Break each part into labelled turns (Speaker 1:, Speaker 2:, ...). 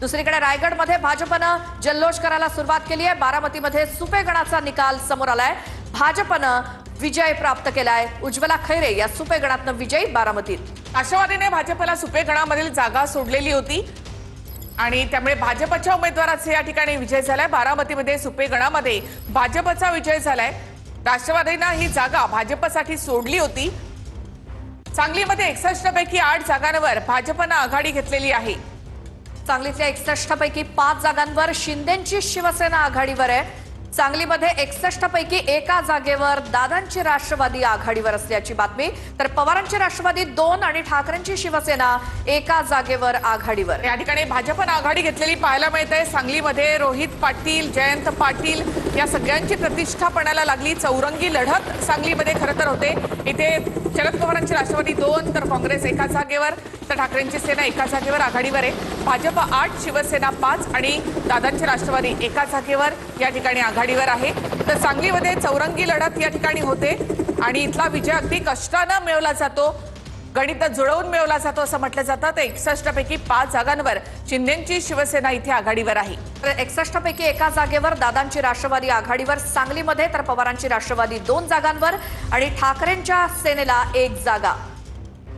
Speaker 1: दुसरीकडे रायगडमध्ये भाजपनं जल्लोष करायला सुरुवात केली आहे। बारामतीमध्ये सुपेगणाचा निकाल समोर आलाय। भाजपनं विजय प्राप्त केलाय। उज्ज्वला खैरे या सुपेगणातनं विजयी बारामतीत।
Speaker 2: राष्ट्रवादीने भाजपला सुपेगणामधील जागा सोडलेली होती आणि त्यामुळे भाजपच्या उमेदवाराचा या ठिकाणी विजय झालाय। बारामतीमध्ये सुपेगणामध्ये भाजपचा विजय झालाय। राष्ट्रवादीने ही जागा भाजपसाठी सोडली होती। सांगलीमध्ये 61 पैकी 8 जागांवर भाजपनं आघाडी घेतलेली आहे।
Speaker 1: सांगलीतल्या 61 पैकी 5 जागांवर शिंदेंची शिवसेना आघाडीवर आहे। सांगलीमध्ये 61 पैकी एका जागेवर दादांची राष्ट्रवादी आघाडीवर असल्याची बातमी, तर पवारांची राष्ट्रवादी 2 आणि ठाकरेंची शिवसेना एका जागेवर आघाडीवर।
Speaker 2: या ठिकाणी भाजपनं आघाडी घेतलेली पाहायला मिळते। सांगलीमध्ये रोहित पाटील, जयंत पाटील या सगळ्यांची प्रतिष्ठा पणाला लागली। चौरंगी लढत सांगलीमध्ये खरं तर होते। इथे शरद पवारांची राष्ट्रवादी 2 तर काँग्रेस एका जागेवर, तर ठाकरेंची सेना एका जागेवर आघाडीवर आहे। भाजप 8, शिवसेना 5 आणि दादांची राष्ट्रवादी एका जागेवर या ठिकाणी आघाडीवर आहे। तर सांगलीमध्ये चौरंगी लढत या ठिकाणी होते आणि इथला विजय अगदी कष्टानं मिळवला जातो, गणित जुळवून मिळवला जातो असं म्हटलं जातं। तर 61 पैकी 5 जागांवर शिंदेंची शिवसेना इथे आघाडीवर आहे।
Speaker 1: तर 61 पैकी एका जागेवर दादांची राष्ट्रवादी आघाडीवर सांगलीमध्ये, तर पवारांची राष्ट्रवादी 2 जागांवर आणि ठाकरेंच्या सेनेला 1 जागा।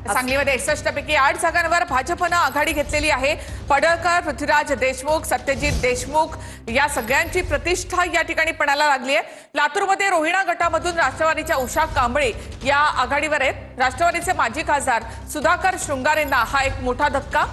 Speaker 2: सांगलीमध्ये 61 पैकी 8 जागांवर भाजपनं आघाडी घेतलेली आहे। पडळकर, पृथ्वीराज देशमुख, सत्यजित देशमुख या सगळ्यांची प्रतिष्ठा या ठिकाणी पणाला लागली आहे। लातूरमध्ये रोहिणा गटामधून राष्ट्रवादीच्या उषा कांबळे या आघाडीवर आहेत। राष्ट्रवादीचे माजी खासदार सुधाकर शृंगारेंना हा एक मोठा धक्का।